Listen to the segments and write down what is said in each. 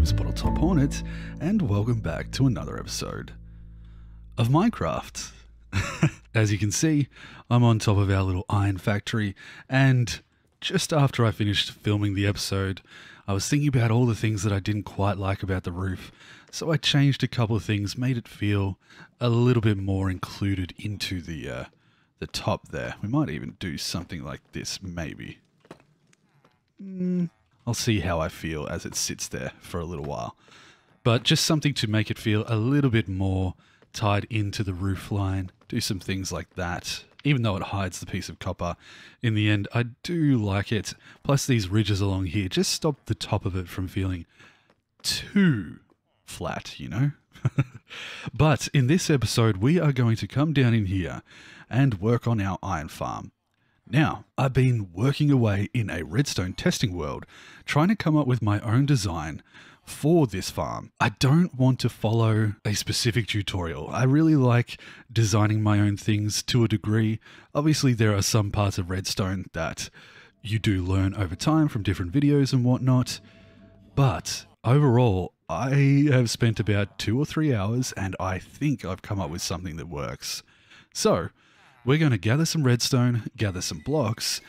name's Bottletop Hornet, and welcome back to another episode of Minecraft. As you can see, I'm on top of our little iron factory, and just after I finished filming the episode, I was thinking about all the things that I didn't quite like about the roof, so I changed a couple of things, made it feel a little bit more included into the top there. We might even do something like this, maybe. I'll see how I feel as it sits there for a little while. But just something to make it feel a little bit more tied into the roof line. Do some things like that. Even though it hides the piece of copper, in the end, I do like it. Plus these ridges along here just stop the top of it from feeling too flat, you know? But in this episode, we are going to come down in here and work on our iron farm. Now, I've been working away in a redstone testing world, trying to come up with my own design for this farm. I don't want to follow a specific tutorial. I really like designing my own things to a degree. Obviously, there are some parts of redstone that you do learn over time from different videos and whatnot, but overall, I have spent about 2 or 3 hours and I think I've come up with something that works. So, we're going to gather some redstone, gather some blocks,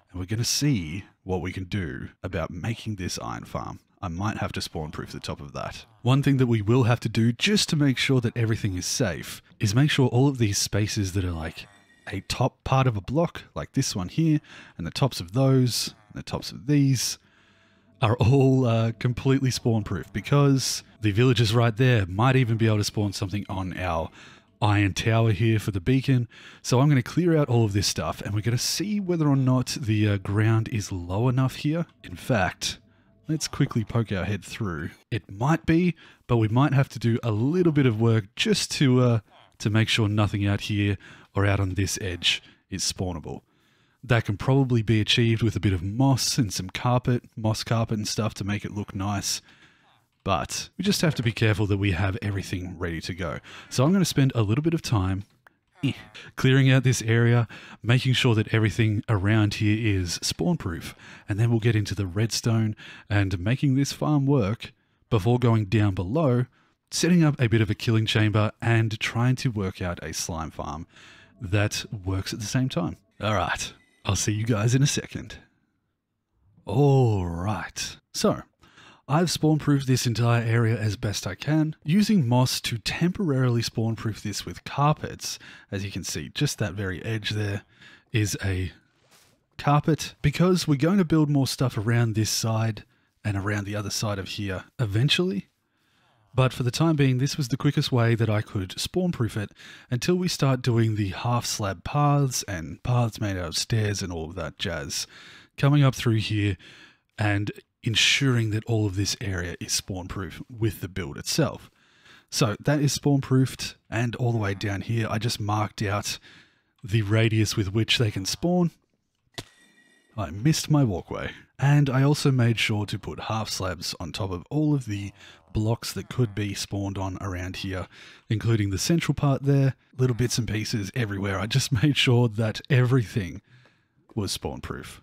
and we're going to see what we can do about making this iron farm. I might have to spawn-proof the top of that. One thing that we will have to do just to make sure that everything is safe is make sure all of these spaces that are like a top part of a block, like this one here, and the tops of those, and the tops of these, are all completely spawn-proof, because the villagers right there might even be able to spawn something on our iron tower here for the beacon. So I'm going to clear out all of this stuff and we're going to see whether or not the ground is low enough here. In fact, let's quickly poke our head through. It might be, but we might have to do a little bit of work just to make sure nothing out here or out on this edge is spawnable. That can probably be achieved with a bit of moss and some carpet, moss carpet and stuff to make it look nice. But we just have to be careful that we have everything ready to go. So I'm going to spend a little bit of time clearing out this area, making sure that everything around here is spawn-proof. And then we'll get into the redstone and making this farm work before going down below, setting up a bit of a killing chamber and trying to work out a slime farm that works at the same time. All right, I'll see you guys in a second. All right, so I've spawn-proofed this entire area as best I can, using moss to temporarily spawn-proof this with carpets. As you can see, just that very edge there is a carpet, because we're going to build more stuff around this side and around the other side of here eventually. But for the time being, this was the quickest way that I could spawn-proof it until we start doing the half-slab paths and paths made out of stairs and all of that jazz coming up through here and ensuring that all of this area is spawn-proof with the build itself. So that is spawn-proofed, and all the way down here I just marked out the radius with which they can spawn. I missed my walkway. And I also made sure to put half slabs on top of all of the blocks that could be spawned on around here, including the central part there, little bits and pieces everywhere. I just made sure that everything was spawn-proof.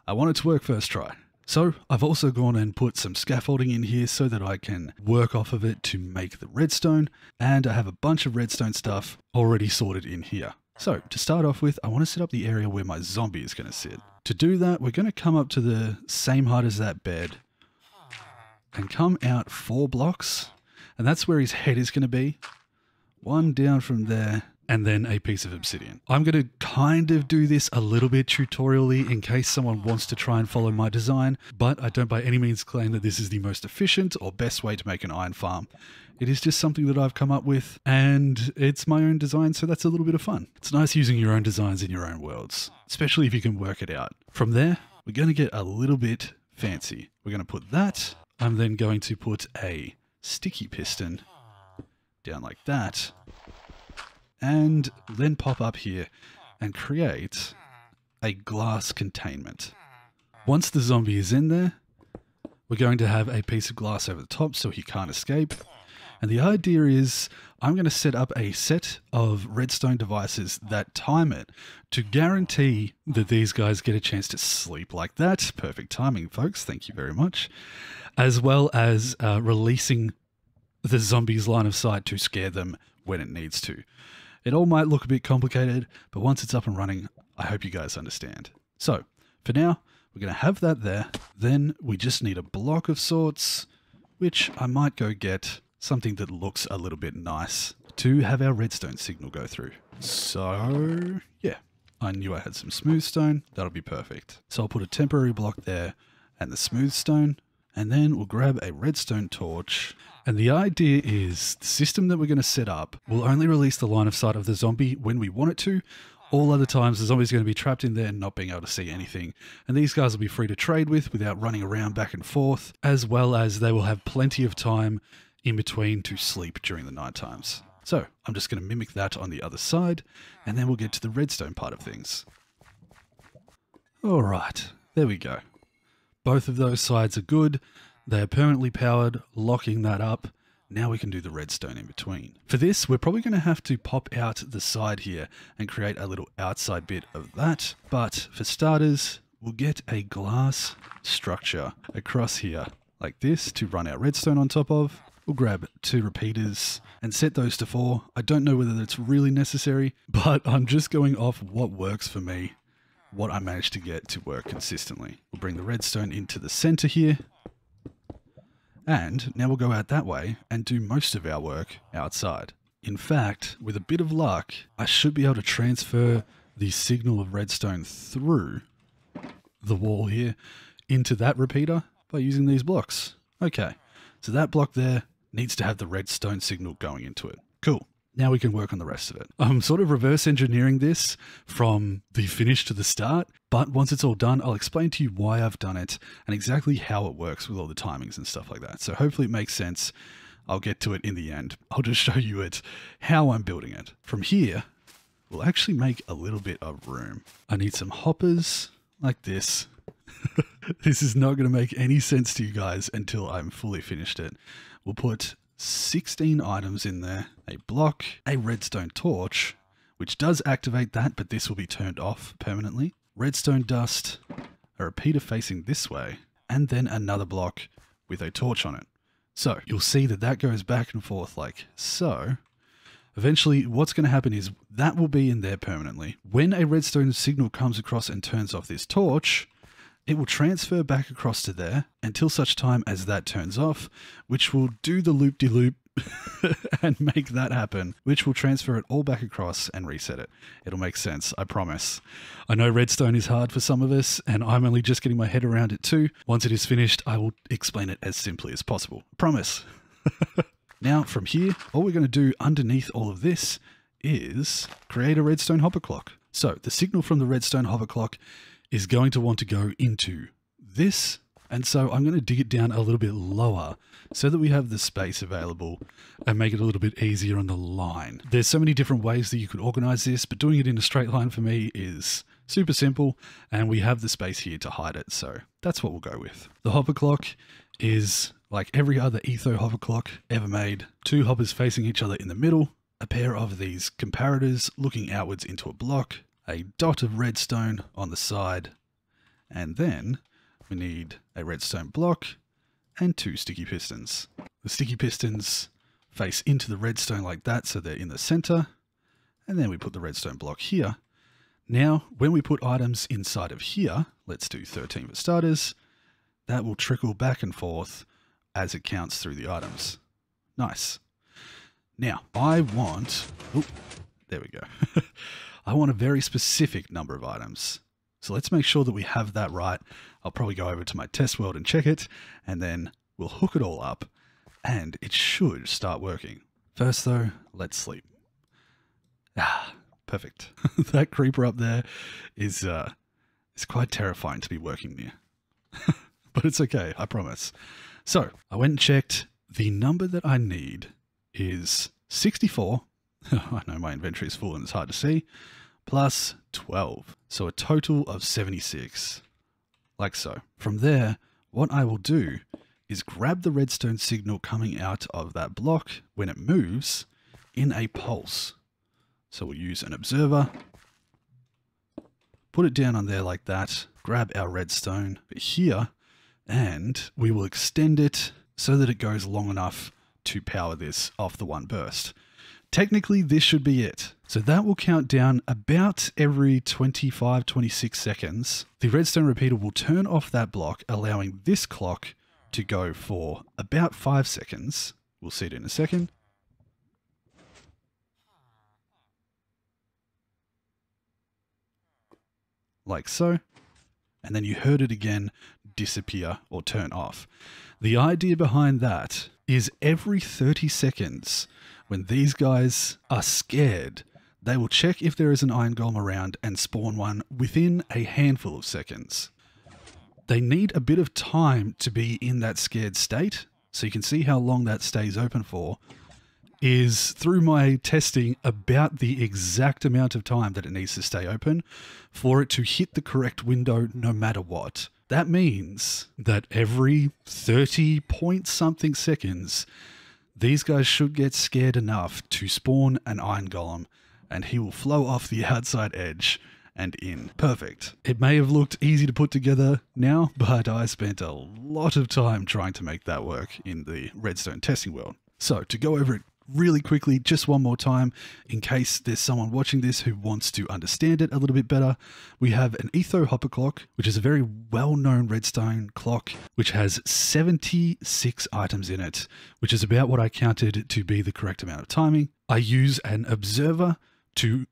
I want it to work first try. So I've also gone and put some scaffolding in here so that I can work off of it to make the redstone, and I have a bunch of redstone stuff already sorted in here. So to start off with, I want to set up the area where my zombie is going to sit. To do that, we're going to come up to the same height as that bed and come out 4 blocks, and that's where his head is going to be. 1 down from there, and then a piece of obsidian. I'm going to kind of do this a little bit tutorially in case someone wants to try and follow my design, but I don't by any means claim that this is the most efficient or best way to make an iron farm. It is just something that I've come up with, and it's my own design, so that's a little bit of fun. It's nice using your own designs in your own worlds, especially if you can work it out. From there, we're going to get a little bit fancy. We're going to put that. I'm then going to put a sticky piston down like that, and then pop up here and create a glass containment. Once the zombie is in there, we're going to have a piece of glass over the top so he can't escape. And the idea is I'm going to set up a set of redstone devices that time it to guarantee that these guys get a chance to sleep like that. Perfect timing, folks. Thank you very much. as well as releasing the zombies' line of sight to scare them when it needs to. It all might look a bit complicated, but once it's up and running, I hope you guys understand. So, for now, we're going to have that there. Then we just need a block of sorts, which I might go get something that looks a little bit nice to have our redstone signal go through. So, yeah, I knew I had some smooth stone. That'll be perfect. So I'll put a temporary block there and the smooth stone, and then we'll grab a redstone torch. And the idea is the system that we're going to set up will only release the line of sight of the zombie when we want it to. All other times, the zombie's going to be trapped in there and not being able to see anything. And these guys will be free to trade with without running around back and forth, as well as they will have plenty of time in between to sleep during the night times. So I'm just going to mimic that on the other side, and then we'll get to the redstone part of things. All right, there we go. Both of those sides are good. They are permanently powered, locking that up. Now we can do the redstone in between. For this, we're probably going to have to pop out the side here and create a little outside bit of that. But for starters, we'll get a glass structure across here like this to run our redstone on top of. We'll grab 2 repeaters and set those to 4. I don't know whether that's really necessary, but I'm just going off what works for me, what I managed to get to work consistently. We'll bring the redstone into the center here. And now we'll go out that way and do most of our work outside. In fact, with a bit of luck, I should be able to transfer the signal of redstone through the wall here into that repeater by using these blocks. Okay, so that block there needs to have the redstone signal going into it. Cool. Now we can work on the rest of it. I'm sort of reverse engineering this from the finish to the start, but once it's all done, I'll explain to you why I've done it and exactly how it works with all the timings and stuff like that. So hopefully it makes sense. I'll get to it in the end. I'll just show you it, how I'm building it. From here, we'll actually make a little bit of room. I need some hoppers like this. This is not going to make any sense to you guys until I'm fully finished it. We'll put 16 items in there, a block, a redstone torch, which does activate that, but this will be turned off permanently, redstone dust, a repeater facing this way, and then another block with a torch on it. So you'll see that that goes back and forth like so. Eventually, what's going to happen is that will be in there permanently. When a redstone signal comes across and turns off this torch, it will transfer back across to there until such time as that turns off, which will do the loop-de-loop and make that happen, which will transfer it all back across and reset it. It'll make sense, I promise. I know redstone is hard for some of us, and I'm only just getting my head around it too. Once it is finished, I will explain it as simply as possible. Promise. Now, from here, all we're going to do underneath all of this is create a redstone hopper clock. So the signal from the redstone hopper clock is going to want to go into this. And so I'm going to dig it down a little bit lower so that we have the space available and make it a little bit easier on the line. There's so many different ways that you could organize this, but doing it in a straight line for me is super simple, and we have the space here to hide it. So that's what we'll go with. The hopper clock is like every other Etho hopper clock ever made. 2 hoppers facing each other in the middle, a pair of these comparators looking outwards into a block, a dot of redstone on the side, and then we need a redstone block and 2 sticky pistons. The sticky pistons face into the redstone like that, so they're in the center, and then we put the redstone block here. Now, when we put items inside of here, let's do 13 for starters, that will trickle back and forth as it counts through the items. Nice. Now, I want... Oh, there we go. I want a very specific number of items. So let's make sure that we have that right. I'll probably go over to my test world and check it, and then we'll hook it all up, and it should start working. First though, let's sleep. Ah, perfect. That creeper up there is quite terrifying to be working near. But it's okay, I promise. So I went and checked. The number that I need is 64. I know my inventory is full and it's hard to see. Plus 12. So a total of 76. Like so. From there, what I will do is grab the redstone signal coming out of that block when it moves in a pulse. So we'll use an observer, put it down on there like that, grab our redstone. But here, and we will extend it so that it goes long enough to power this off the one burst. Technically, this should be it. So that will count down about every 25, 26 seconds. The redstone repeater will turn off that block, allowing this clock to go for about 5 seconds. We'll see it in a second. Like so. And then you heard it again disappear or turn off. The idea behind that is every 30 seconds, when these guys are scared, they will check if there is an iron golem around and spawn one within a handful of seconds. They need a bit of time to be in that scared state, so you can see how long that stays open for, is through my testing about the exact amount of time that it needs to stay open for it to hit the correct window no matter what. That means that every 30 point something seconds, these guys should get scared enough to spawn an iron golem, and he will flow off the outside edge and in. Perfect. It may have looked easy to put together now, but I spent a lot of time trying to make that work in the redstone testing world. So to go over it really quickly, just one more time, in case there's someone watching this who wants to understand it a little bit better, we have an Etho Hopper clock, which is a very well-known redstone clock, which has 76 items in it, which is about what I counted to be the correct amount of timing. I use an observer to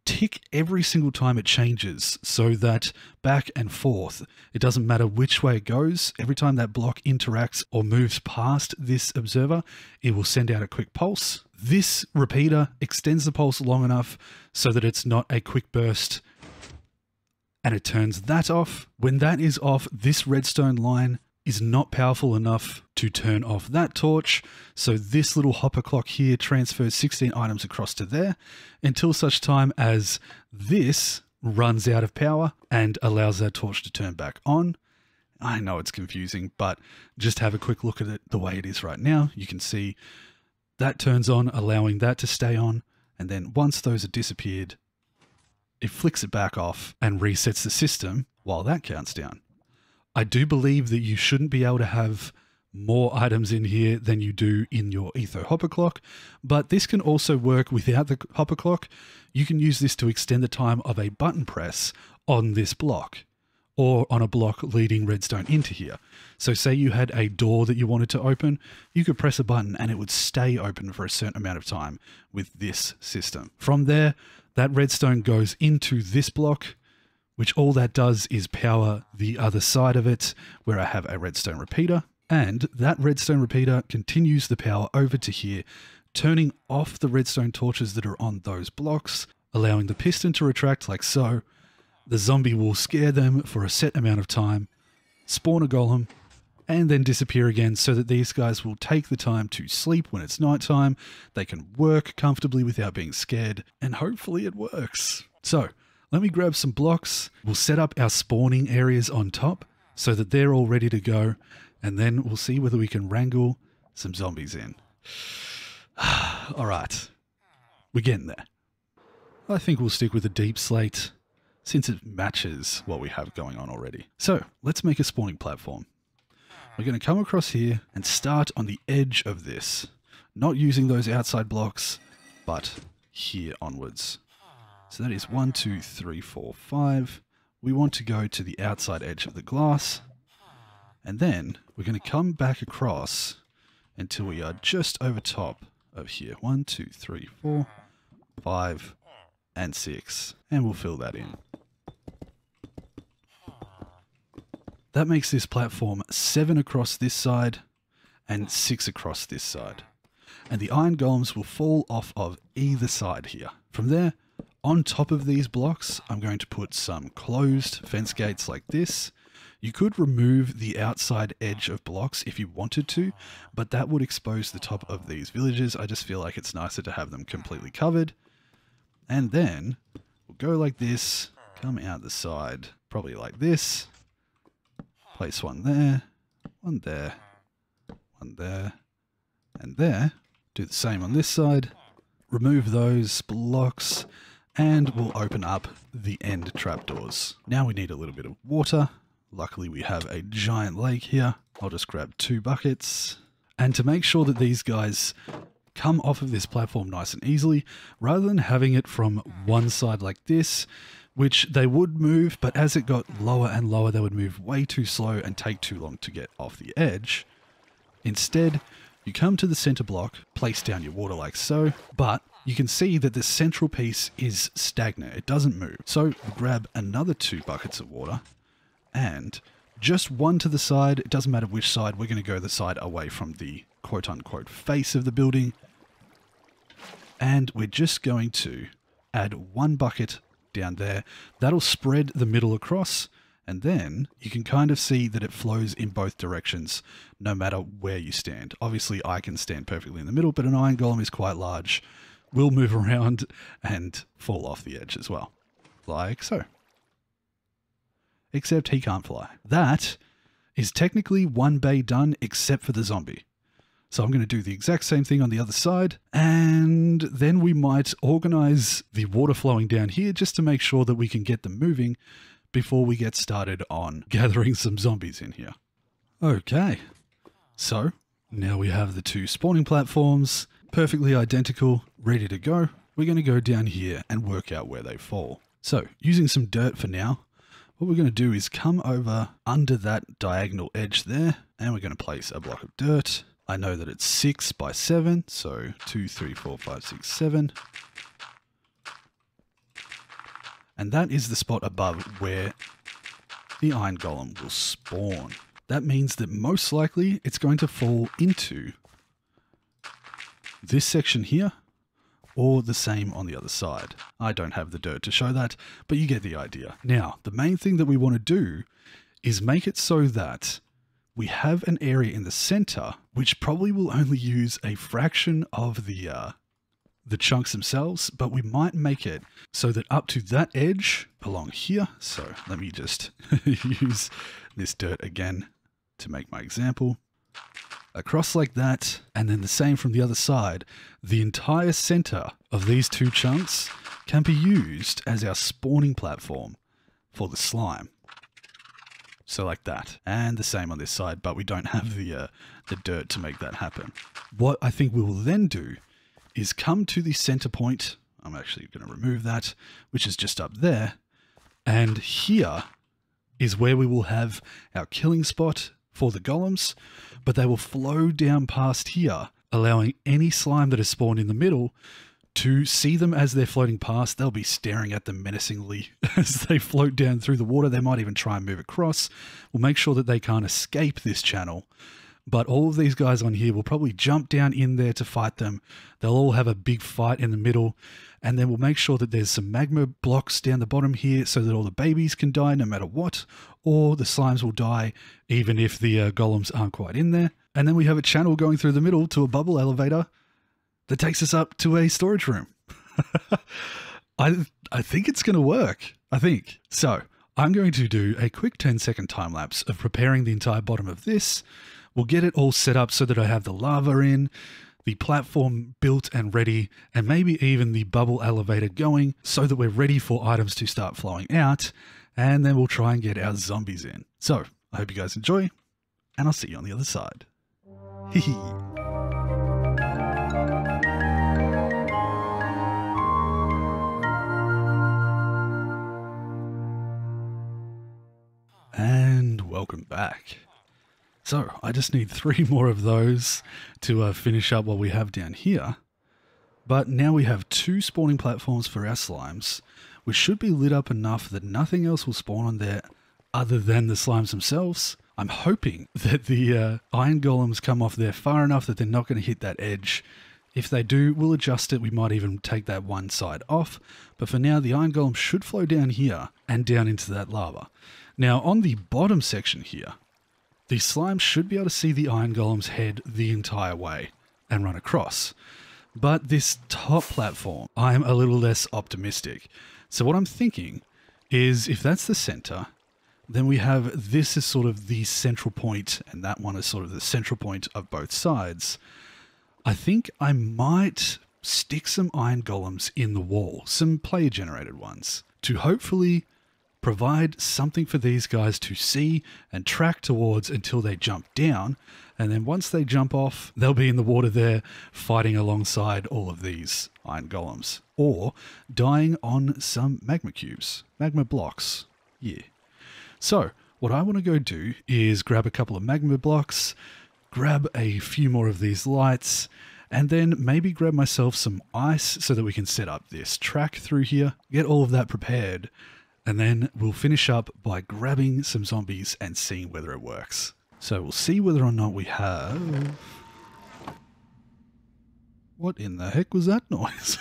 tick every single time it changes so that back and forth, it doesn't matter which way it goes. Every time that block interacts or moves past this observer, it will send out a quick pulse. This repeater extends the pulse long enough so that it's not a quick burst, and it turns that off. When that is off, this redstone line is not powerful enough to turn off that torch, so this little hopper clock here transfers 16 items across to there until such time as this runs out of power and allows that torch to turn back on. I know it's confusing, but just have a quick look at it the way it is right now. You can see that turns on, allowing that to stay on, and then once those are disappeared, it flicks it back off and resets the system while that counts down. I do believe that you shouldn't be able to have more items in here than you do in your Etho Hopper clock, but this can also work without the hopper clock. You can use this to extend the time of a button press on this block or on a block leading redstone into here. So say you had a door that you wanted to open, you could press a button and it would stay open for a certain amount of time with this system. From there, that redstone goes into this block, which all that does is power the other side of it where I have a redstone repeater, and that redstone repeater continues the power over to here, turning off the redstone torches that are on those blocks, allowing the piston to retract like so. The zombie will scare them for a set amount of time, spawn a golem, and then disappear again so that these guys will take the time to sleep when it's nighttime. They can work comfortably without being scared, and hopefully it works. So let me grab some blocks. We'll set up our spawning areas on top so that they're all ready to go, and then we'll see whether we can wrangle some zombies in. All right, we're getting there. I think we'll stick with the deep slate since it matches what we have going on already. So let's make a spawning platform. We're going to come across here and start on the edge of this, not using those outside blocks, but here onwards. So that is 1, 2, 3, 4, 5. We want to go to the outside edge of the glass, and then we're going to come back across until we are just over top of here. 1, 2, 3, 4, 5, and 6. And we'll fill that in. That makes this platform 7 across this side and 6 across this side. And the iron golems will fall off of either side here. From there, on top of these blocks, I'm going to put some closed fence gates like this. You could remove the outside edge of blocks if you wanted to, but that would expose the top of these villages. I just feel like it's nicer to have them completely covered. And then we'll go like this, come out the side, probably like this. Place one there, one there, one there, and there. Do the same on this side. Remove those blocks, and we'll open up the end trapdoors. Now we need a little bit of water. Luckily we have a giant lake here. I'll just grab 2 buckets. And to make sure that these guys come off of this platform nice and easily, rather than having it from one side like this, which they would move, but as it got lower and lower, they would move way too slow and take too long to get off the edge. Instead, you come to the center block, place down your water like so, but you can see that the central piece is stagnant. It doesn't move. So we'll grab another 2 buckets of water and just one to the side. It doesn't matter which side. We're going to go the side away from the quote-unquote face of the building. And we're just going to add 1 bucket down there. That'll spread the middle across, and then you can kind of see that it flows in both directions no matter where you stand. Obviously, I can stand perfectly in the middle, but an iron golem is quite large, will move around and fall off the edge as well, like so. Except he can't fly. That is technically 1 bay done except for the zombie. So I'm going to do the exact same thing on the other side, and then we might organize the water flowing down here just to make sure that we can get them moving before we get started on gathering some zombies in here. Okay, so now we have the 2 spawning platforms, perfectly identical, ready to go. We're going to go down here and work out where they fall. So using some dirt for now, what we're going to do is come over under that diagonal edge there, and we're going to place a block of dirt. I know that it's 6 by 7, so 2, 3, 4, 5, 6, 7. And that is the spot above where the iron golem will spawn. That means that most likely it's going to fall into this section here, or the same on the other side. I don't have the dirt to show that, but you get the idea. Now, the main thing that we want to do is make it so that we have an area in the center, which probably will only use a fraction of the chunks themselves, but we might make it so that up to that edge along here. So let me just use this dirt again to make my example. Across like that, and then the same from the other side. The entire center of these 2 chunks can be used as our spawning platform for the slime. So like that, and the same on this side, but we don't have the dirt to make that happen. What I think we will then do is come to the center point. I'm actually going to remove that, which is just up there. And here is where we will have our killing spot for the golems, but they will flow down past here, allowing any slime that is spawned in the middle to see them as they're floating past. They'll be staring at them menacingly as they float down through the water. They might even try and move across. We'll make sure that they can't escape this channel. But all of these guys on here will probably jump down in there to fight them. They'll all have a big fight in the middle. And then we'll make sure that there's some magma blocks down the bottom here so that all the babies can die no matter what. Or the slimes will die even if the golems aren't quite in there. And then we have a channel going through the middle to a bubble elevator that takes us up to a storage room. I think it's going to work. I think. So I'm going to do a quick 10-second time lapse of preparing the entire bottom of this. We'll get it all set up so that I have the lava in, the platform built and ready, and maybe even the bubble elevator going so that we're ready for items to start flowing out. And then we'll try and get our zombies in. So I hope you guys enjoy, and I'll see you on the other side. Hee. And welcome back. So I just need 3 more of those to finish up what we have down here. But now we have 2 spawning platforms for our slimes, which should be lit up enough that nothing else will spawn on there other than the slimes themselves. I'm hoping that the iron golems come off there far enough that they're not going to hit that edge. If they do, we'll adjust it. We might even take that one side off. But for now, the iron golem should flow down here and down into that lava. Now, on the bottom section here, the slime should be able to see the iron golem's head the entire way and run across. But this top platform, I'm a little less optimistic. So what I'm thinking is if that's the center, then we have this as sort of the central point, and that one is sort of the central point of both sides. I think I might stick some iron golems in the wall, some player-generated ones, to hopefully provide something for these guys to see and track towards until they jump down. And then once they jump off, they'll be in the water there fighting alongside all of these iron golems or dying on some magma cubes, magma blocks. Yeah. So what I want to go do is grab a couple of magma blocks, grab a few more of these lights, and then maybe grab myself some ice so that we can set up this track through here, get all of that prepared, and then we'll finish up by grabbing some zombies and seeing whether it works. So we'll see whether or not we have... What in the heck was that noise?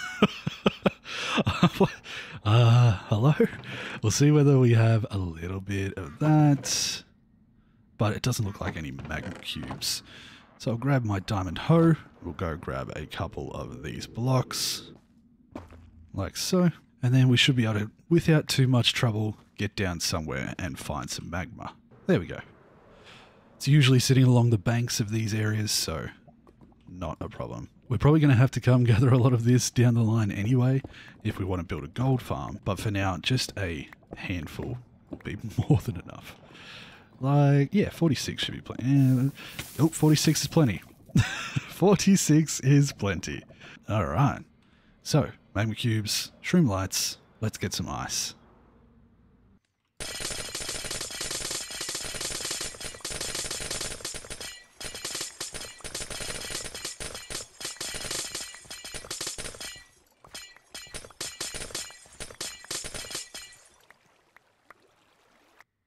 Hello? We'll see whether we have a little bit of that, but it doesn't look like any magma cubes. So I'll grab my diamond hoe. We'll go grab a couple of these blocks, like so. And then we should be able to, without too much trouble, get down somewhere and find some magma. There we go. It's usually sitting along the banks of these areas, so not a problem. We're probably going to have to come gather a lot of this down the line anyway if we want to build a gold farm. But for now, just a handful will be more than enough. Like, yeah, 46 should be plenty. Oh, 46 is plenty. 46 is plenty. All right. So, magma cubes, shroom lights, let's get some ice.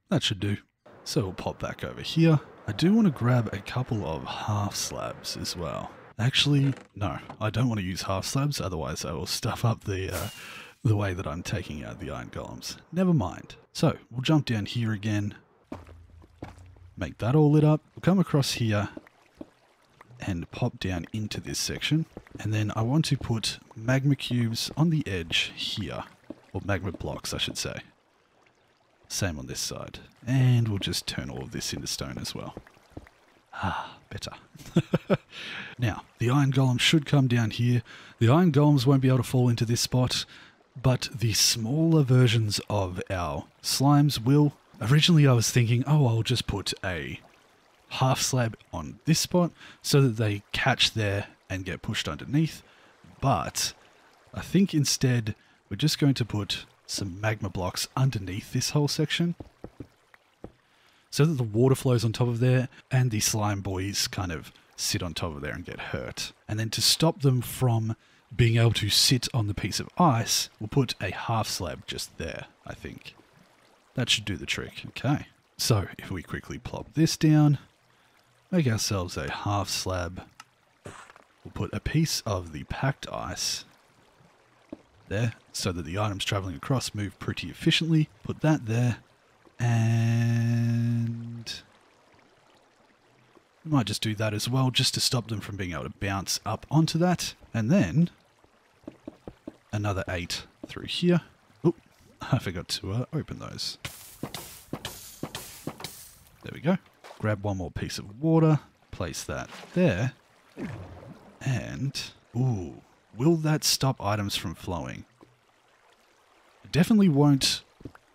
That should do. So we'll pop back over here. I do want to grab a couple of half slabs as well. Actually, no, I don't want to use half slabs, otherwise I will stuff up the way that I'm taking out the iron golems. Never mind. So we'll jump down here again, make that all lit up. We'll come across here and pop down into this section. And then I want to put magma cubes on the edge here, or magma blocks I should say. Same on this side. And we'll just turn all of this into stone as well. Ah, better. Now, the iron golem should come down here. The iron golems won't be able to fall into this spot, but the smaller versions of our slimes will. Originally I was thinking, oh, I'll just put a half slab on this spot so that they catch there and get pushed underneath. But I think instead we're just going to put some magma blocks underneath this whole section so that the water flows on top of there and the slime boys kind of sit on top of there and get hurt. And then to stop them from being able to sit on the piece of ice, we'll put a half slab just there, I think. That should do the trick. Okay. So if we quickly plop this down, make ourselves a half slab, we'll put a piece of the packed ice there so that the items traveling across move pretty efficiently. Put that there, and we might just do that as well just to stop them from being able to bounce up onto that. And then another 8 through here. Oh, I forgot to open those. There we go. Grab one more piece of water, place that there, and ooh, will that stop items from flowing? It definitely won't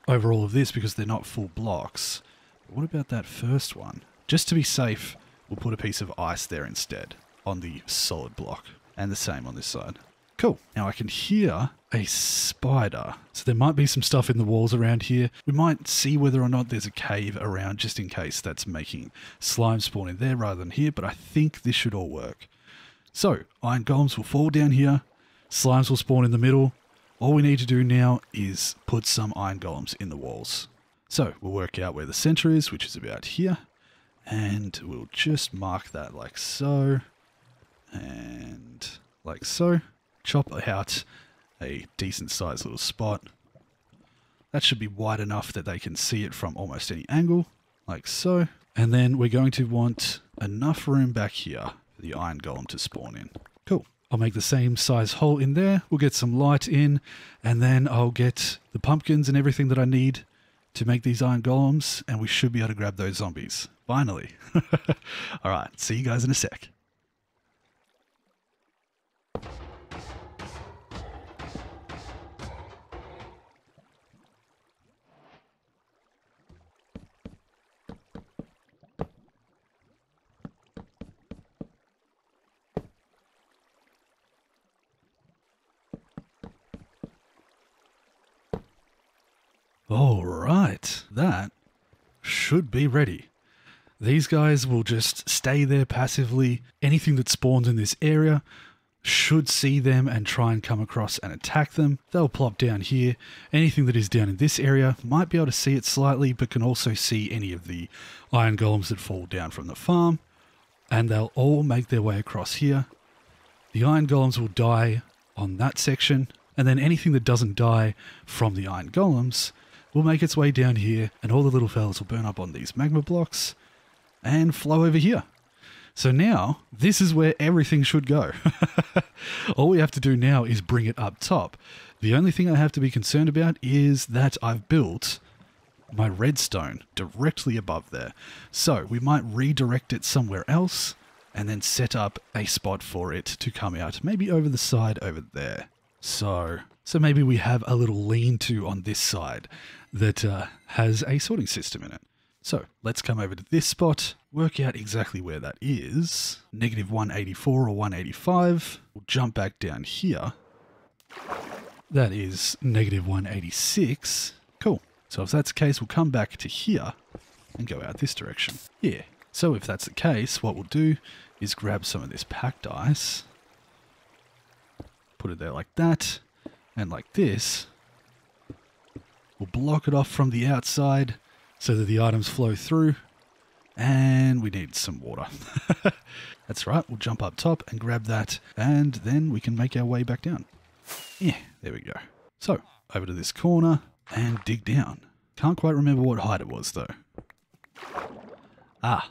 over all of this because they're not full blocks. But what about that first one? Just to be safe, we'll put a piece of ice there instead on the solid block. And the same on this side. Cool. Now I can hear a spider. So there might be some stuff in the walls around here. We might see whether or not there's a cave around just in case that's making slime spawn in there rather than here. But I think this should all work. So, iron golems will fall down here, slimes will spawn in the middle. All we need to do now is put some iron golems in the walls. So, we'll work out where the center is, which is about here. And we'll just mark that like so. And like so. Chop out a decent sized little spot. That should be wide enough that they can see it from almost any angle, like so. And then we're going to want enough room back here for the iron golem to spawn in. Cool. I'll make the same size hole in there. We'll get some light in, and then I'll get the pumpkins and everything that I need to make these iron golems, and we should be able to grab those zombies. Finally. All right. See you guys in a sec. All right, that should be ready. These guys will just stay there passively. Anything that spawns in this area should see them and try and come across and attack them. They'll plop down here. Anything that is down in this area might be able to see it slightly, but can also see any of the iron golems that fall down from the farm. And they'll all make their way across here. The iron golems will die on that section, and then anything that doesn't die from the iron golems will make its way down here, and all the little fellas will burn up on these magma blocks and flow over here. So now, this is where everything should go. All we have to do now is bring it up top. The only thing I have to be concerned about is that I've built my redstone directly above there. So we might redirect it somewhere else and then set up a spot for it to come out, maybe over the side over there. So maybe we have a little lean-to on this side that has a sorting system in it. So let's come over to this spot, work out exactly where that is. Negative 184 or 185. We'll jump back down here. That is negative 186. Cool. So if that's the case, we'll come back to here and go out this direction. Yeah. So if that's the case, what we'll do is grab some of this packed ice, put it there like that, and like this. We'll block it off from the outside so that the items flow through, and we need some water. That's right, we'll jump up top and grab that, and then we can make our way back down. Yeah, there we go. So, over to this corner, and dig down. Can't quite remember what height it was, though. Ah.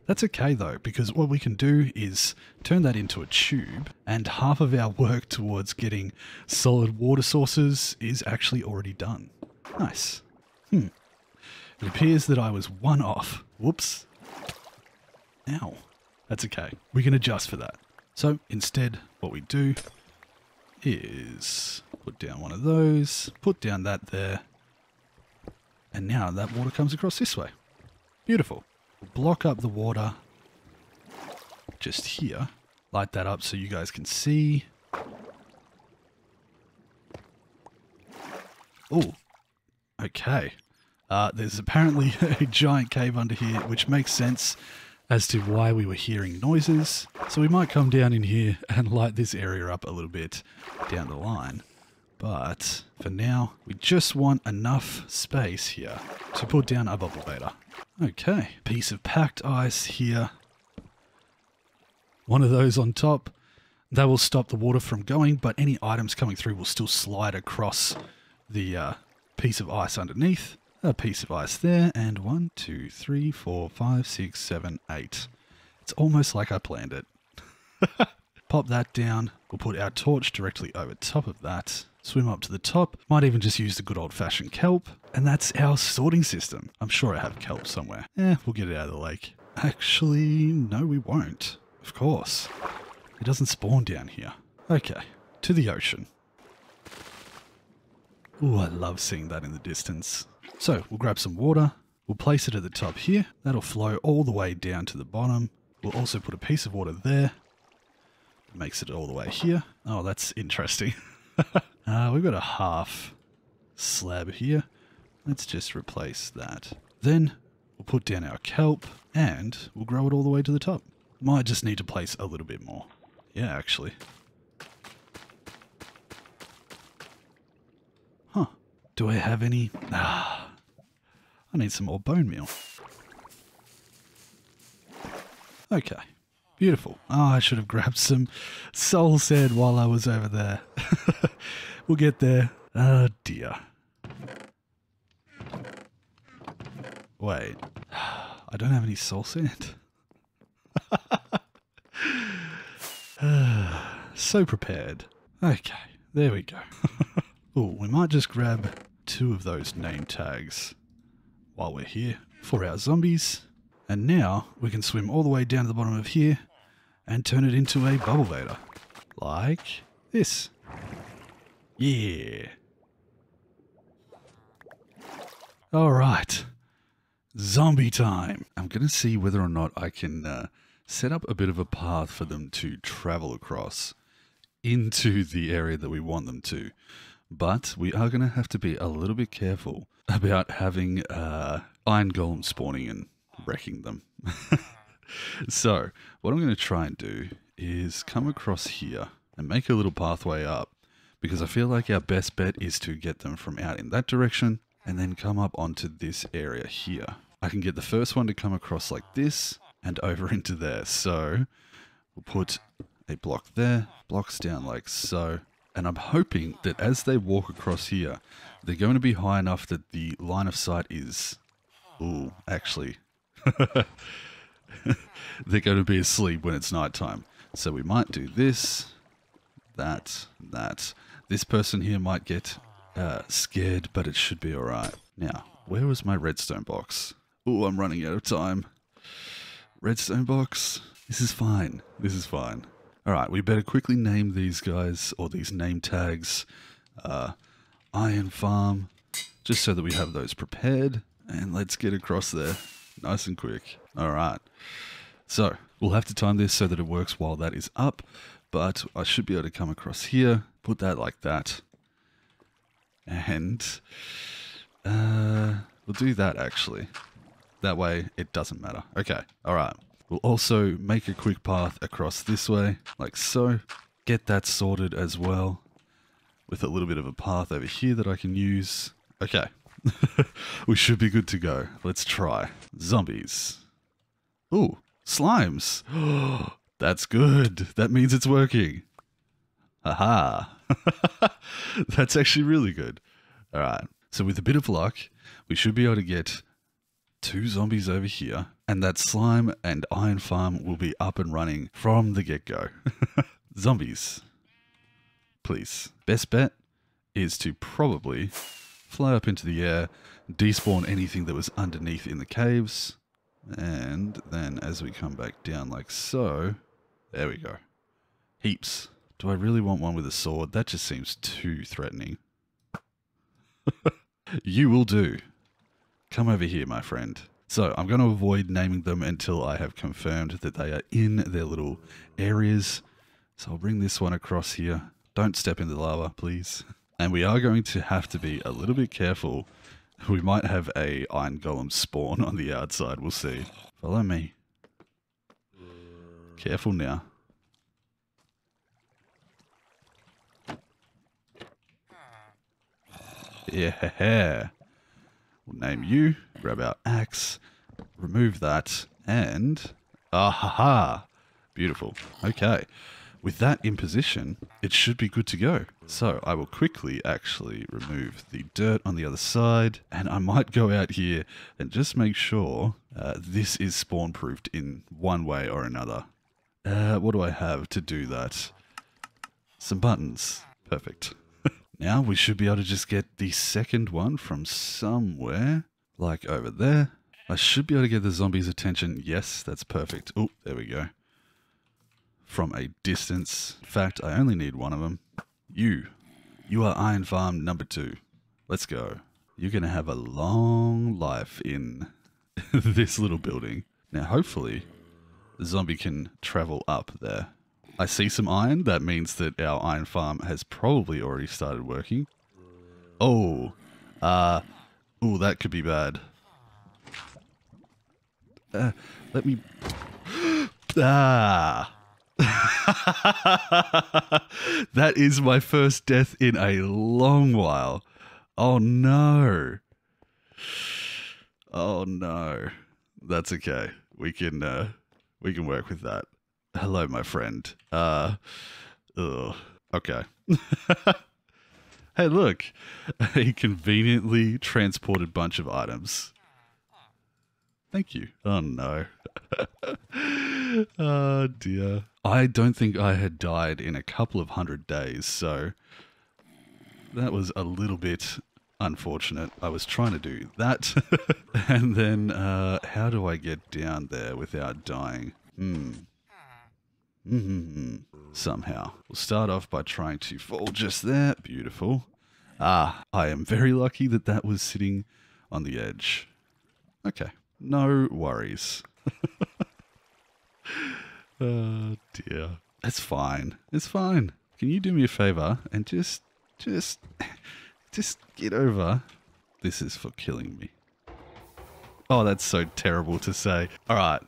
That's okay, though, because what we can do is turn that into a tube, and half of our work towards getting solid water sources is actually already done. Nice. It appears that I was one off. Whoops. Ow. That's okay. We can adjust for that. So instead, what we do is put down one of those, put down that there, and now that water comes across this way. Beautiful. We'll block up the water just here. Light that up so you guys can see. Oh, okay. There's apparently a giant cave under here, which makes sense as to why we were hearing noises. So we might come down in here and light this area up a little bit down the line. But for now, we just want enough space here to put down a bubble beta. Okay, piece of packed ice here. One of those on top. That will stop the water from going, but any items coming through will still slide across the piece of ice underneath. A piece of ice there, and 1, 2, 3, 4, 5, 6, 7, 8. It's almost like I planned it. Pop that down. We'll put our torch directly over top of that. Swim up to the top. Might even just use the good old-fashioned kelp. And that's our sorting system. I'm sure I have kelp somewhere. We'll get it out of the lake. Actually, no we won't. Of course. It doesn't spawn down here. Okay, to the ocean. Ooh, I love seeing that in the distance. So, we'll grab some water, we'll place it at the top here, that'll flow all the way down to the bottom. We'll also put a piece of water there, that makes it all the way here. Oh, that's interesting. We've got a half slab here, let's just replace that. Then, we'll put down our kelp, and we'll grow it all the way to the top. Might just need to place a little bit more. Yeah, actually. Huh, do I have any? I need some more bone meal. Okay, beautiful. Oh, I should have grabbed some soul sand while I was over there. We'll get there. Oh dear. Wait, I don't have any soul sand. So prepared. Okay, there we go. Oh, we might just grab 2 of those name tags while we're here for our zombies. And now we can swim all the way down to the bottom of here and turn it into a bubble beta. Like this. Yeah. Alright. Zombie time. I'm going to see whether or not I can set up a bit of a path for them to travel across into the area that we want them to. But we are going to have to be a little bit careful about having iron golems spawning and wrecking them. So, what I'm going to try and do is come across here and make a little pathway up, because I feel like our best bet is to get them from out in that direction and then come up onto this area here. I can get the first one to come across like this and over into there. So, we'll put a block there, blocks down like so. And I'm hoping that as they walk across here, they're going to be high enough that the line of sight is... Ooh, actually... they're going to be asleep when it's nighttime. So we might do this, that. This person here might get scared, but it should be alright. Now, where was my redstone box? Ooh, I'm running out of time. Redstone box. This is fine. This is fine. Alright, we better quickly name these guys, or these name tags, Iron Farm, just so that we have those prepared. And let's get across there. Nice and quick. Alright. So, we'll have to time this so that it works while that is up. But I should be able to come across here, put that like that. And we'll do that actually. That way it doesn't matter. Okay, alright. We'll also make a quick path across this way, like so. Get that sorted as well, with a little bit of a path over here that I can use. Okay. We should be good to go. Let's try. Zombies. Ooh, slimes. That's good. That means it's working. Aha. That's actually really good. Alright, so with a bit of luck, we should be able to get 2 zombies over here, and that slime and iron farm will be up and running from the get-go. Zombies. Please. Best bet is to probably fly up into the air, despawn anything that was underneath in the caves, and then as we come back down like so, there we go. Heaps. Do I really want one with a sword? That just seems too threatening. You will do. Come over here, my friend. So, I'm going to avoid naming them until I have confirmed that they are in their little areas. So I'll bring this one across here. Don't step in the lava, please. And we are going to have to be a little bit careful. We might have a iron golem spawn on the outside. We'll see. Follow me. Careful now. Yeah. We'll name you. Grab our axe. Remove that. And... ah-ha-ha. Beautiful. Okay. With that in position, it should be good to go. So I will quickly actually remove the dirt on the other side, and I might go out here and just make sure this is spawn proofed in one way or another. What do I have to do that? Some buttons. Perfect. Now we should be able to just get the second one from somewhere, like over there. I should be able to get the zombies' attention. Yes, that's perfect. Oh, there we go. From a distance. In fact, I only need one of them. You are Iron Farm number 2. Let's go. You're going to have a long life in this little building. Now, hopefully, the zombie can travel up there. I see some iron. That means that our iron farm has probably already started working. Oh. Ooh, that could be bad. Let me... ah. That is my first death in a long while. Oh no. Oh no. That's okay. We can work with that. Hello, my friend. Okay. Hey, look. A conveniently transported bunch of items. Thank you. Oh no. Oh dear. I don't think I had died in a couple of 100 days, so that was a little bit unfortunate. I was trying to do that. And then, how do I get down there without dying? Somehow. We'll start off by trying to fall just there. Beautiful. Ah, I am very lucky that that was sitting on the edge. Okay. No worries. Oh dear. It's fine. It's fine. Can you do me a favor and just Just get over. This is for killing me. Oh, that's so terrible to say. All right.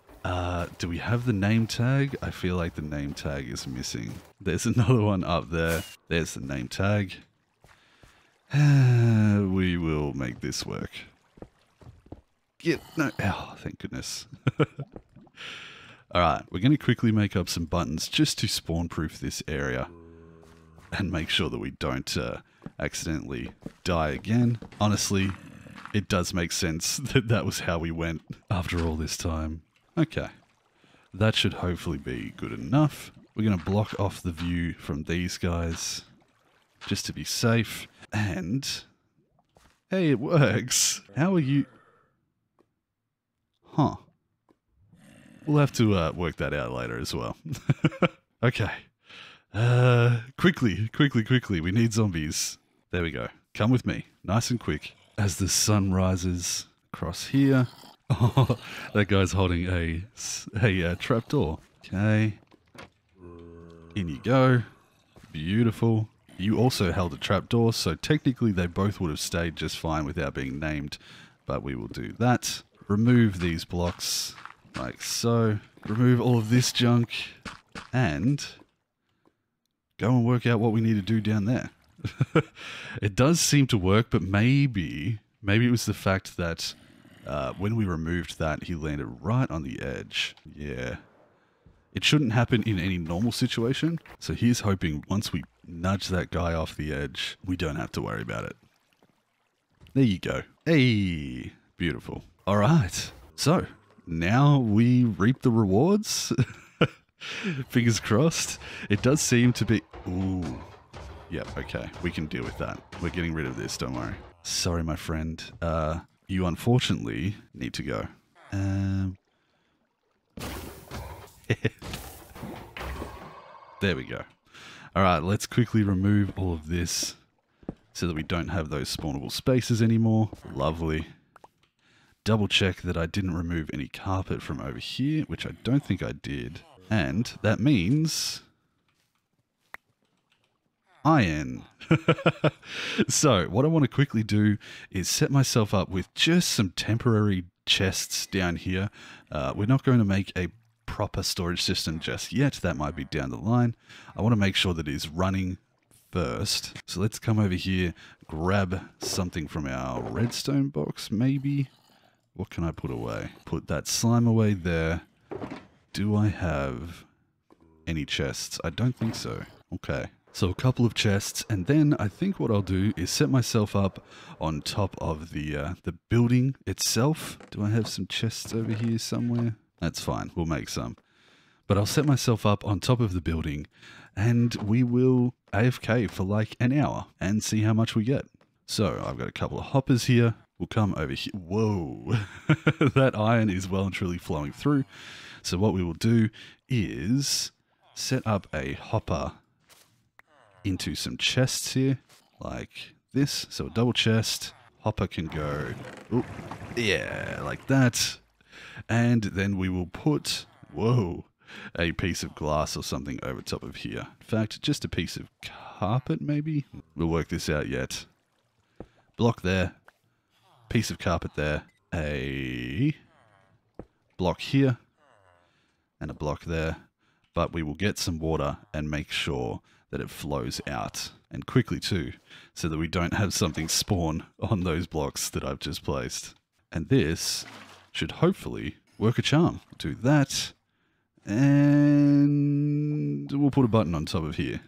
Do we have the name tag? I feel like the name tag is missing. There's another one up there. There's the name tag. We will make this work. No. Oh, thank goodness. All right. We're going to quickly make up some buttons just to spawn proof this area and make sure that we don't accidentally die again. Honestly, it does make sense that that was how we went after all this time. Okay, that should hopefully be good enough. We're going to block off the view from these guys just to be safe. And, hey, it works. How are you? Huh. We'll have to work that out later as well. Okay. Quickly. We need zombies. There we go. Come with me. Nice and quick. As the sun rises across here. Oh, that guy's holding a trapdoor. Okay. In you go. Beautiful. You also held a trapdoor, so technically they both would have stayed just fine without being named. But we will do that. Remove these blocks like so. Remove all of this junk. And go and work out what we need to do down there. It does seem to work, but maybe it was the fact that when we removed that, he landed right on the edge. Yeah. It shouldn't happen in any normal situation. So here's hoping once we nudge that guy off the edge, we don't have to worry about it. There you go. Hey, beautiful. All right. So now we reap the rewards. Fingers crossed. It does seem to be... Ooh. Yep, okay. We can deal with that. We're getting rid of this, don't worry. Sorry, my friend. You unfortunately need to go. There we go. Alright, let's quickly remove all of this so that we don't have those spawnable spaces anymore. Lovely. Double check that I didn't remove any carpet from over here, which I don't think I did. And that means... iron. So what I want to quickly do is set myself up with just some temporary chests down here. We're not going to make a proper storage system just yet. That might be down the line. I want to make sure that it is running first. So let's come over here, grab something from our redstone box, maybe. What can I put away? Put that slime away there. Do I have any chests? I don't think so. Okay. So a couple of chests, and then I think what I'll do is set myself up on top of the building itself. Do I have some chests over here somewhere? That's fine, we'll make some. But I'll set myself up on top of the building, and we will AFK for like an hour and see how much we get. So I've got a couple of hoppers here. We'll come over here. Whoa, that iron is well and truly flowing through. So what we will do is set up a hopper into some chests here, like this. So a double chest, hopper can go, ooh, yeah, like that. And then we will put, whoa, a piece of glass or something over top of here. In fact, just a piece of carpet maybe? We'll work this out yet. Block there, piece of carpet there, a block here, and a block there. But we will get some water and make sure that it flows out, and quickly too, so that we don't have something spawn on those blocks that I've just placed. And this should hopefully work a charm. Do that, and we'll put a button on top of here.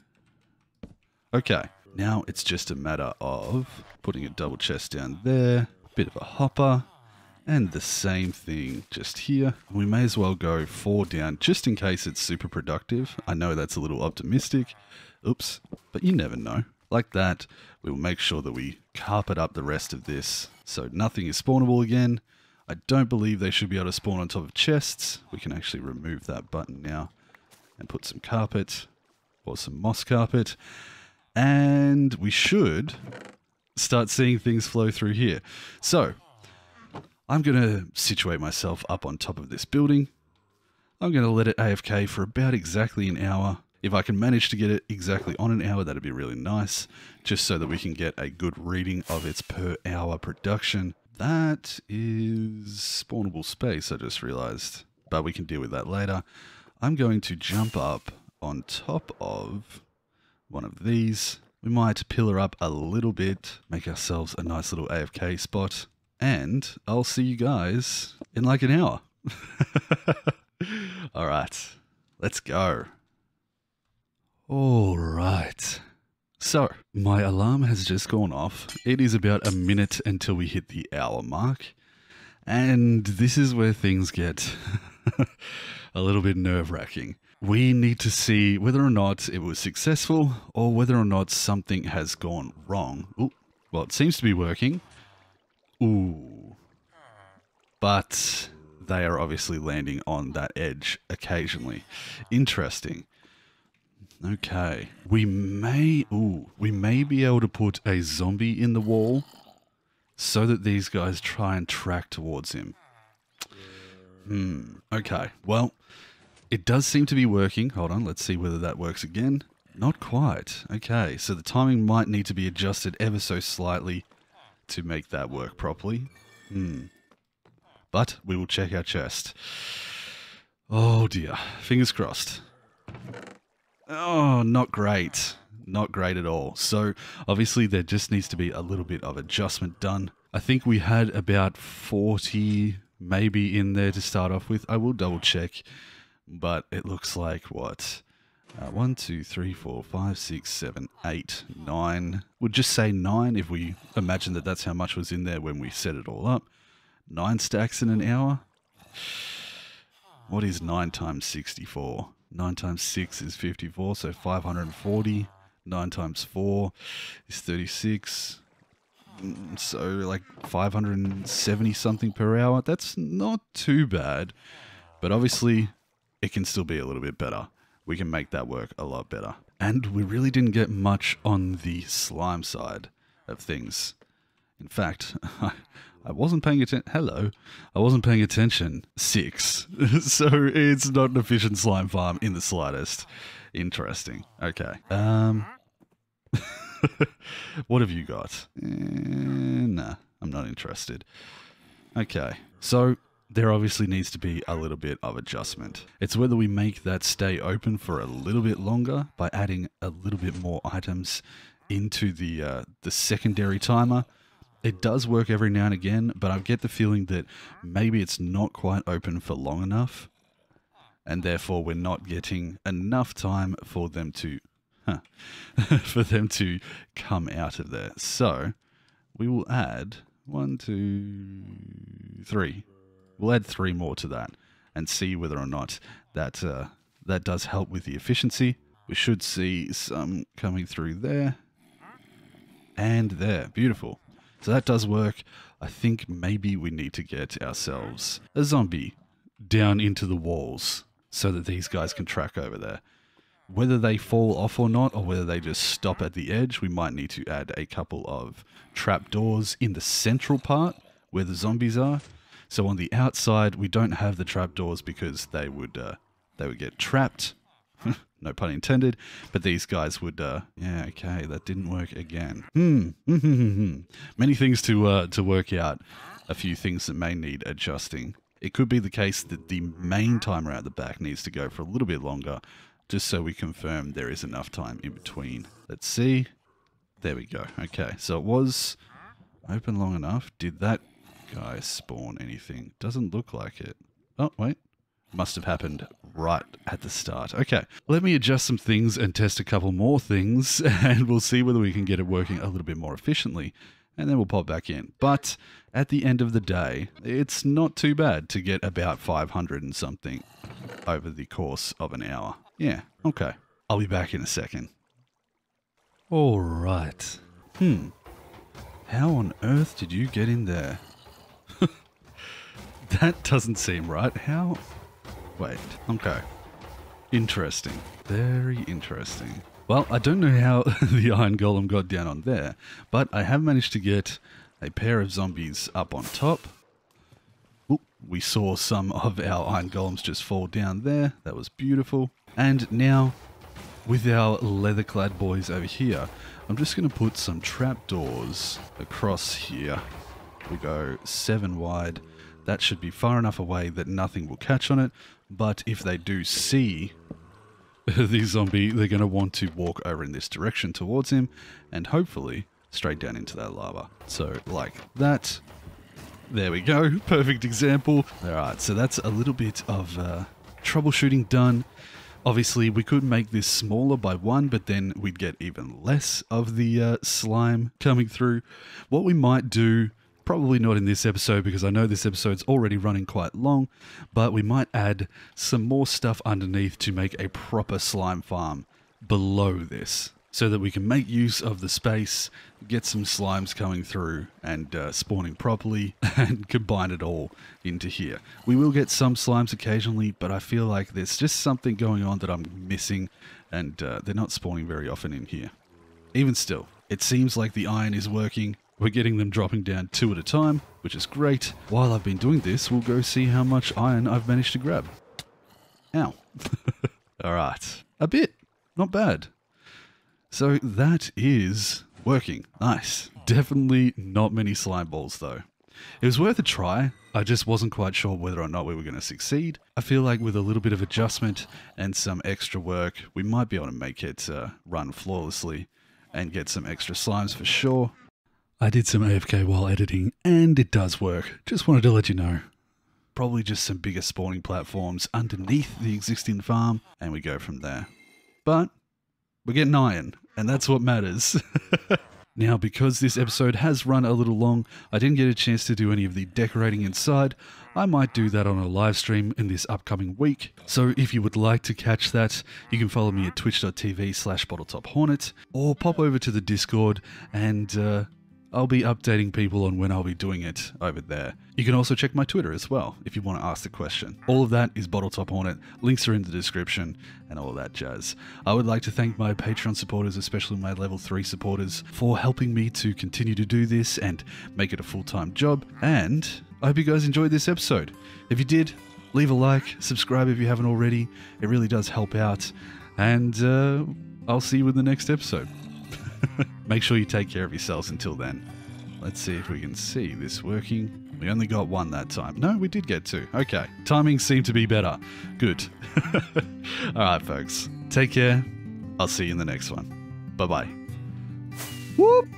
Okay, now it's just a matter of putting a double chest down there, bit of a hopper, and the same thing just here. We may as well go 4 down just in case it's super productive. I know that's a little optimistic. Oops, but you never know. Like that, we will make sure that we carpet up the rest of this so nothing is spawnable again. I don't believe they should be able to spawn on top of chests. We can actually remove that button now and put some carpet or some moss carpet. And we should start seeing things flow through here. So I'm going to situate myself up on top of this building. I'm going to let it AFK for about exactly an hour. If I can manage to get it exactly on an hour, that'd be really nice, just so that we can get a good reading of its per hour production. That is spawnable space, I just realized, but we can deal with that later. I'm going to jump up on top of one of these. We might pillar up a little bit, make ourselves a nice little AFK spot, and I'll see you guys in like an hour. All right, let's go. All right. So, my alarm has just gone off. It is about a minute until we hit the hour mark. And this is where things get a little bit nerve-wracking. We need to see whether or not it was successful or whether or not something has gone wrong. Ooh, well, it seems to be working. Ooh. But they are obviously landing on that edge occasionally. Interesting. Okay. We may be able to put a zombie in the wall so that these guys try and track towards him. Okay. Well, it does seem to be working. Hold on, let's see whether that works again. Not quite. Okay, so the timing might need to be adjusted ever so slightly to make that work properly. But we will check our chest. Oh dear. Fingers crossed. Oh, not great. Not great at all. So, obviously, there just needs to be a little bit of adjustment done. I think we had about 40 maybe in there to start off with. I will double check, but it looks like, what? 1, 2, 3, 4, 5, 6, 7, 8, 9. We'll just say 9 if we imagine that that's how much was in there when we set it all up. 9 stacks in an hour? What is 9 times 64? 9 times 6 is 54, so 540. 9 times 4 is 36. So like 570 something per hour. That's not too bad. But obviously, it can still be a little bit better. We can make that work a lot better. And we really didn't get much on the slime side of things. In fact, I wasn't paying attention. Hello. I wasn't paying attention. 6. So it's not an efficient slime farm in the slightest. Interesting. Okay. What have you got? Nah, I'm not interested. Okay. So there obviously needs to be a little bit of adjustment. It's whether we make that stay open for a little bit longer by adding a little bit more items into the secondary timer. It does work every now and again, but I get the feeling that maybe it's not quite open for long enough, and therefore we're not getting enough time for them to come out of there. So we will add 1, 2, 3. We'll add 3 more to that and see whether or not that that does help with the efficiency. We should see some coming through there and there. Beautiful. So that does work. I think maybe we need to get ourselves a zombie down into the walls so that these guys can track over there. Whether they fall off or not, or whether they just stop at the edge, we might need to add a couple of trapdoors in the central part where the zombies are. So on the outside, we don't have the trapdoors because they would get trapped. No pun intended, but these guys would, yeah, okay, that didn't work again. Many things to work out, a few things that may need adjusting. It could be the case that the main timer at the back needs to go for a little bit longer, just so we confirm there is enough time in between. Let's see. There we go. Okay, so it was open long enough. Did that guy spawn anything? Doesn't look like it. Oh, wait. Must have happened right at the start. Okay, let me adjust some things and test a couple more things, and we'll see whether we can get it working a little bit more efficiently, and then we'll pop back in. But at the end of the day, it's not too bad to get about 500 and something over the course of an hour. Yeah, okay. I'll be back in a second. All right. How on earth did you get in there? That doesn't seem right. How... Wait, okay. Interesting. Very interesting. Well, I don't know how the Iron Golem got down on there, but I have managed to get a pair of zombies up on top. Ooh, we saw some of our Iron Golems just fall down there. That was beautiful. And now with our leather-clad boys over here, I'm just going to put some trapdoors across here. We'll go 7 wide. That should be far enough away that nothing will catch on it, but if they do see the zombie, they're going to want to walk over in this direction towards him, and hopefully straight down into that lava. So like that. There we go. Perfect example. Alright, so that's a little bit of troubleshooting done. Obviously, we could make this smaller by 1, but then we'd get even less of the slime coming through. What we might do, probably not in this episode because I know this episode's already running quite long, but we might add some more stuff underneath to make a proper slime farm below this, so that we can make use of the space, get some slimes coming through and spawning properly, and combine it all into here. We will get some slimes occasionally, but I feel like there's just something going on that I'm missing, and they're not spawning very often in here. Even still, it seems like the iron is working. We're getting them dropping down 2 at a time, which is great. While I've been doing this, we'll go see how much iron I've managed to grab. Ow. Alright. A bit. Not bad. So that is working. Nice. Definitely not many slime balls though. It was worth a try. I just wasn't quite sure whether or not we were going to succeed. I feel like with a little bit of adjustment and some extra work, we might be able to make it run flawlessly and get some extra slimes for sure. I did some AFK while editing and it does work. Just wanted to let you know. Probably just some bigger spawning platforms underneath the existing farm and we go from there. But we're getting iron, and that's what matters. Now, because this episode has run a little long, I didn't get a chance to do any of the decorating inside. I might do that on a live stream in this upcoming week. So if you would like to catch that, you can follow me at twitch.tv/BottletopHornet, or pop over to the Discord and I'll be updating people on when I'll be doing it over there. You can also check my Twitter as well if you want to ask the question. All of that is BottletopHornet. Links are in the description and all of that jazz. I would like to thank my Patreon supporters, especially my level 3 supporters, for helping me to continue to do this and make it a full-time job. And I hope you guys enjoyed this episode. If you did, leave a like, subscribe if you haven't already. It really does help out. And I'll see you in the next episode. Make sure you take care of yourselves until then. Let's see if we can see this working. We only got 1 that time. No, we did get 2. Okay. Timing seemed to be better. Good. Alright, folks. Take care. I'll see you in the next one. Bye-bye. Whoop!